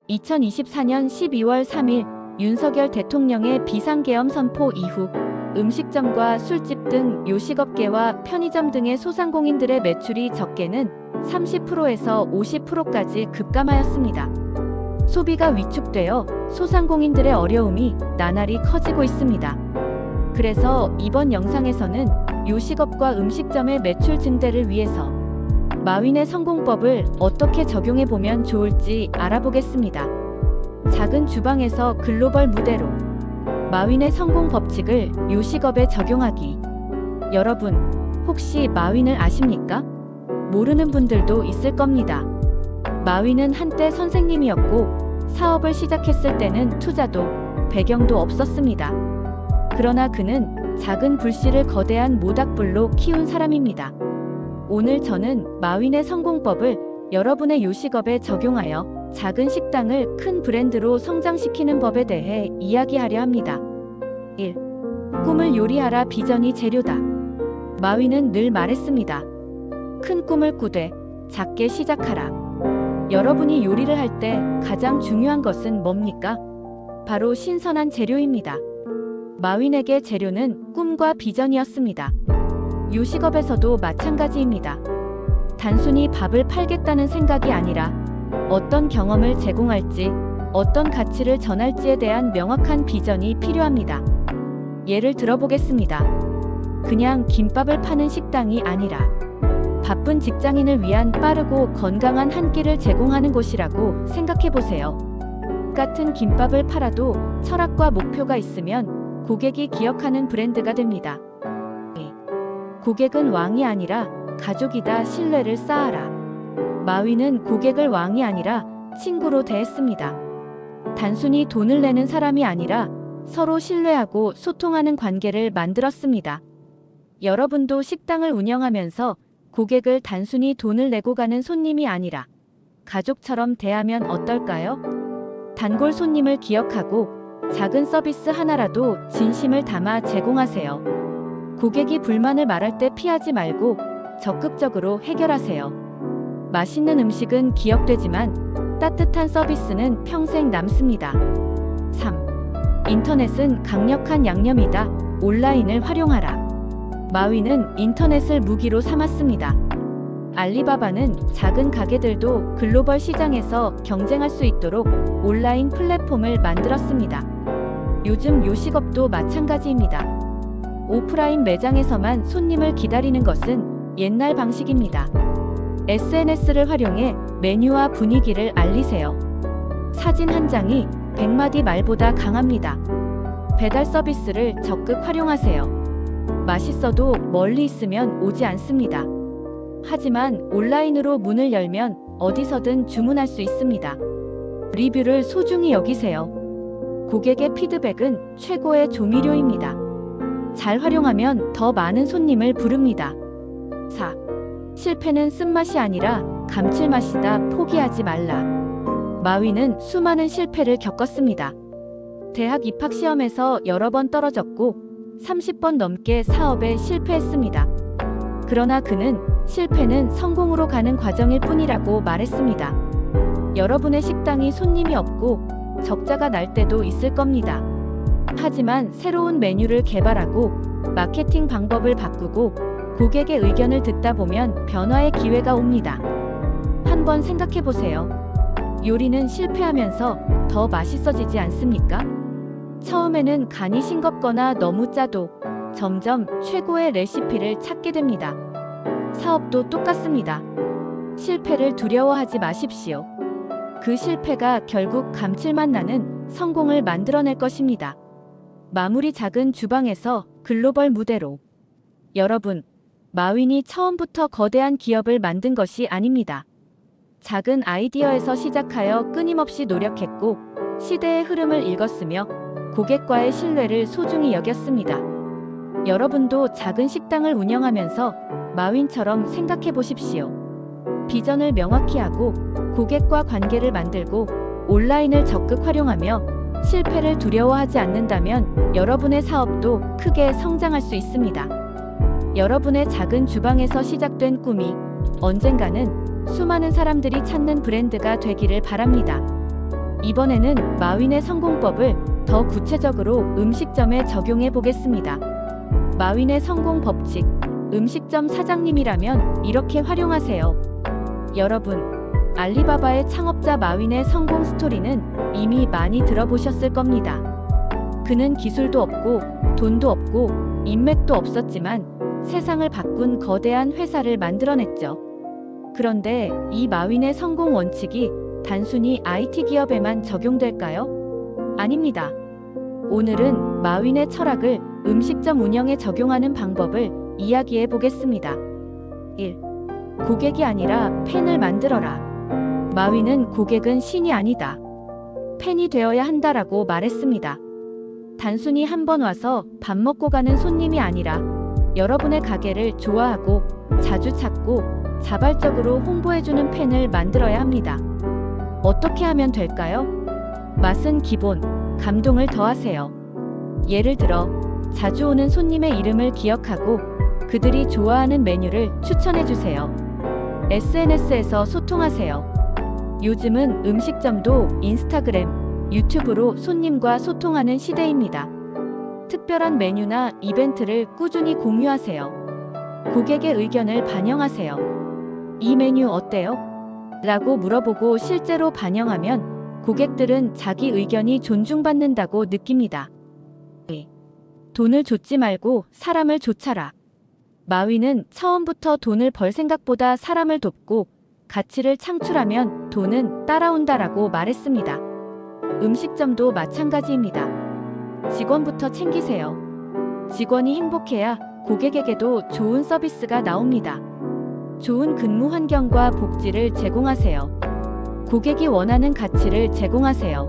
2024년 12월 3일 윤석열 대통령의 비상계엄 선포 이후 음식점과 술집 등 요식업계와 편의점 등의 소상공인들의 매출이 적게는 30%에서 50%까지 급감하였습니다. 소비가 위축되어 소상공인들의 어려움이 나날이 커지고 있습니다. 그래서 이번 영상에서는 요식업과 음식점의 매출 증대를 위해서 마윈의 성공법을 어떻게 적용해보면 좋을지 알아보겠습니다. 작은 주방에서 글로벌 무대로 마윈의 성공 법칙을 요식업에 적용하기. 여러분, 혹시 마윈을 아십니까? 모르는 분들도 있을 겁니다. 마윈은 한때 선생님이었고 사업을 시작했을 때는 투자도 배경도 없었습니다. 그러나 그는 작은 불씨를 거대한 모닥불로 키운 사람입니다. 오늘 저는 마윈의 성공법을 여러분의 요식업에 적용하여 작은 식당을 큰 브랜드로 성장시키는 법에 대해 이야기하려 합니다. 1. 꿈을 요리하라. 비전이 재료다. 마윈은 늘 말했습니다. 큰 꿈을 꾸되 작게 시작하라. 여러분이 요리를 할 때 가장 중요한 것은 뭡니까? 바로 신선한 재료입니다. 마윈에게 재료는 꿈과 비전이었습니다. 요식업에서도 마찬가지입니다. 단순히 밥을 팔겠다는 생각이 아니라 어떤 경험을 제공할지, 어떤 가치를 전할지에 대한 명확한 비전이 필요합니다. 예를 들어보겠습니다. 그냥 김밥을 파는 식당이 아니라 바쁜 직장인을 위한 빠르고 건강한 한 끼를 제공하는 곳이라고 생각해보세요. 같은 김밥을 팔아도 철학과 목표가 있으면 고객이 기억하는 브랜드가 됩니다. 고객은 왕이 아니라 가족이다. 신뢰를 쌓아라. 마윈은 고객을 왕이 아니라 친구로 대했습니다. 단순히 돈을 내는 사람이 아니라 서로 신뢰하고 소통하는 관계를 만들었습니다. 여러분도 식당을 운영하면서 고객을 단순히 돈을 내고 가는 손님이 아니라 가족처럼 대하면 어떨까요? 단골 손님을 기억하고 작은 서비스 하나라도 진심을 담아 제공하세요. 고객이 불만을 말할 때 피하지 말고 적극적으로 해결하세요. 맛있는 음식은 기억되지만 따뜻한 서비스는 평생 남습니다. 3. 인터넷은 강력한 양념이다. 온라인을 활용하라. 마윈은 인터넷을 무기로 삼았습니다. 알리바바는 작은 가게들도 글로벌 시장에서 경쟁할 수 있도록 온라인 플랫폼을 만들었습니다. 요즘 요식업도 마찬가지입니다. 오프라인 매장에서만 손님을 기다리는 것은 옛날 방식입니다. SNS를 활용해 메뉴와 분위기를 알리세요. 사진 한 장이 100마디 말보다 강합니다. 배달 서비스를 적극 활용하세요. 맛있어도 멀리 있으면 오지 않습니다. 하지만 온라인으로 문을 열면 어디서든 주문할 수 있습니다. 리뷰를 소중히 여기세요. 고객의 피드백은 최고의 조미료입니다. 잘 활용하면 더 많은 손님을 부릅니다. 4. 실패는 쓴맛이 아니라 감칠맛이다. 포기하지 말라. 마윈은 수많은 실패를 겪었습니다. 대학 입학 시험에서 여러 번 떨어졌고 30번 넘게 사업에 실패했습니다. 그러나 그는 실패는 성공으로 가는 과정일 뿐이라고 말했습니다. 여러분의 식당이 손님이 없고 적자가 날 때도 있을 겁니다. 하지만 새로운 메뉴를 개발하고 마케팅 방법을 바꾸고 고객의 의견을 듣다 보면 변화의 기회가 옵니다. 한번 생각해 보세요. 요리는 실패하면서 더 맛있어지지 않습니까? 처음에는 간이 싱겁거나 너무 짜도 점점 최고의 레시피를 찾게 됩니다. 사업도 똑같습니다. 실패를 두려워하지 마십시오. 그 실패가 결국 감칠맛 나는 성공을 만들어낼 것입니다. 마무리. 작은 주방에서 글로벌 무대로. 여러분, 마윈이 처음부터 거대한 기업을 만든 것이 아닙니다. 작은 아이디어에서 시작하여 끊임없이 노력했고 시대의 흐름을 읽었으며 고객과의 신뢰를 소중히 여겼습니다. 여러분도 작은 식당을 운영하면서 마윈처럼 생각해 보십시오. 비전을 명확히 하고 고객과 관계를 만들고 온라인을 적극 활용하며 실패를 두려워하지 않는다면 여러분의 사업도 크게 성장할 수 있습니다. 여러분의 작은 주방에서 시작된 꿈이 언젠가는 수많은 사람들이 찾는 브랜드가 되기를 바랍니다. 이번에는 마윈의 성공법을 더 구체적으로 음식점에 적용해 보겠습니다. 마윈의 성공 법칙. 음식점 사장님이라면 이렇게 활용하세요. 여러분, 알리바바의 창업자 마윈의 성공 스토리는 이미 많이 들어보셨을 겁니다. 그는 기술도 없고 돈도 없고 인맥도 없었지만 세상을 바꾼 거대한 회사를 만들어냈죠. 그런데 이 마윈의 성공 원칙이 단순히 IT 기업에만 적용될까요? 아닙니다. 오늘은 마윈의 철학을 음식점 운영에 적용하는 방법을 이야기해 보겠습니다. 1. 고객이 아니라 팬을 만들어라. 마윈은 고객은 신이 아니다. 팬이 되어야 한다라고 말했습니다. 단순히 한 번 와서 밥 먹고 가는 손님이 아니라 여러분의 가게를 좋아하고 자주 찾고 자발적으로 홍보해주는 팬을 만들어야 합니다. 어떻게 하면 될까요? 맛은 기본, 감동을 더하세요. 예를 들어, 자주 오는 손님의 이름을 기억하고 그들이 좋아하는 메뉴를 추천해주세요. SNS에서 소통하세요. 요즘은 음식점도 인스타그램, 유튜브로 손님과 소통하는 시대입니다. 특별한 메뉴나 이벤트를 꾸준히 공유하세요. 고객의 의견을 반영하세요. 이 메뉴 어때요? 라고 물어보고 실제로 반영하면 고객들은 자기 의견이 존중받는다고 느낍니다. 돈을 좇지 말고 사람을 좇아라. 마윈은 처음부터 돈을 벌 생각보다 사람을 돕고 가치를 창출하면 돈은 따라온다라고 말했습니다. 음식점도 마찬가지입니다. 직원부터 챙기세요. 직원이 행복해야 고객에게도 좋은 서비스가 나옵니다. 좋은 근무 환경과 복지를 제공하세요. 고객이 원하는 가치를 제공하세요.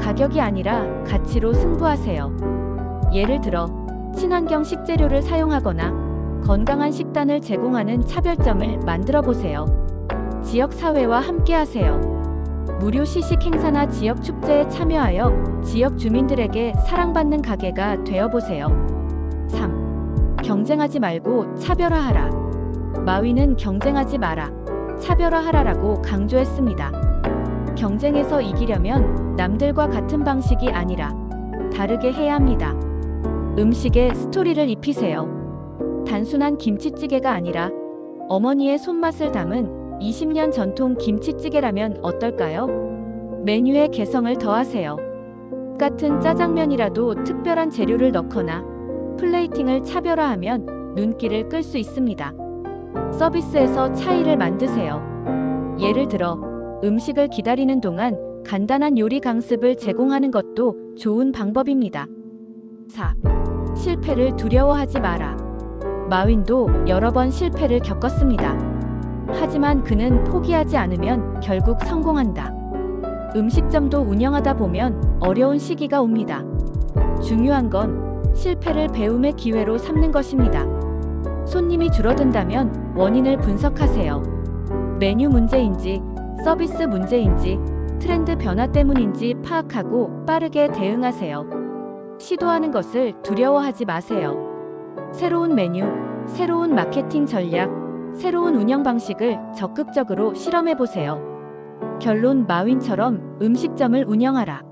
가격이 아니라 가치로 승부하세요. 예를 들어, 친환경 식재료를 사용하거나 건강한 식단을 제공하는 차별점을 만들어 보세요. 지역 사회와 함께하세요. 무료 시식 행사나 지역 축제에 참여하여 지역 주민들에게 사랑받는 가게가 되어보세요. 3. 경쟁하지 말고 차별화하라. 마윈은 경쟁하지 마라, 차별화하라라고 강조했습니다. 경쟁에서 이기려면 남들과 같은 방식이 아니라 다르게 해야 합니다. 음식에 스토리를 입히세요. 단순한 김치찌개가 아니라 어머니의 손맛을 담은 20년 전통 김치찌개라면 어떨까요? 메뉴에 개성을 더하세요. 같은 짜장면이라도 특별한 재료를 넣거나 플레이팅을 차별화하면 눈길을 끌 수 있습니다. 서비스에서 차이를 만드세요. 예를 들어, 음식을 기다리는 동안 간단한 요리 강습을 제공하는 것도 좋은 방법입니다. 4. 실패를 두려워하지 마라. 마윈도 여러 번 실패를 겪었습니다. 하지만 그는 포기하지 않으면 결국 성공한다. 음식점도 운영하다 보면 어려운 시기가 옵니다. 중요한 건 실패를 배움의 기회로 삼는 것입니다. 손님이 줄어든다면 원인을 분석하세요. 메뉴 문제인지, 서비스 문제인지, 트렌드 변화 때문인지 파악하고 빠르게 대응하세요. 시도하는 것을 두려워하지 마세요. 새로운 메뉴, 새로운 마케팅 전략, 새로운 운영 방식을 적극적으로 실험해보세요. 결론, 마윈처럼 음식점을 운영하라.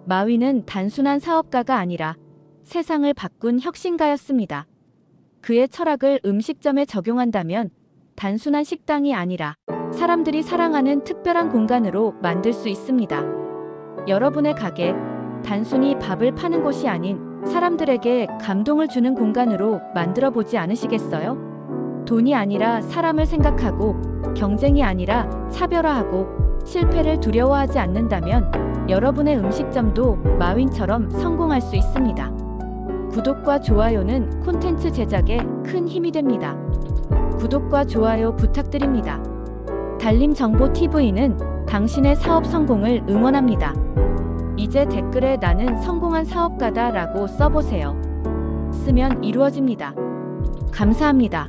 마윈은 단순한 사업가가 아니라 세상을 바꾼 혁신가였습니다. 그의 철학을 음식점에 적용한다면 단순한 식당이 아니라 사람들이 사랑하는 특별한 공간으로 만들 수 있습니다. 여러분의 가게, 단순히 밥을 파는 곳이 아닌 사람들에게 감동을 주는 공간으로 만들어 보지 않으시겠어요? 돈이 아니라 사람을 생각하고, 경쟁이 아니라 차별화하고, 실패를 두려워하지 않는다면 여러분의 음식점도 마윈처럼 성공할 수 있습니다. 구독과 좋아요는 콘텐츠 제작에 큰 힘이 됩니다. 구독과 좋아요 부탁드립니다. 달림정보TV는 당신의 사업 성공을 응원합니다. 이제 댓글에 나는 성공한 사업가다 라고 써보세요. 쓰면 이루어집니다. 감사합니다.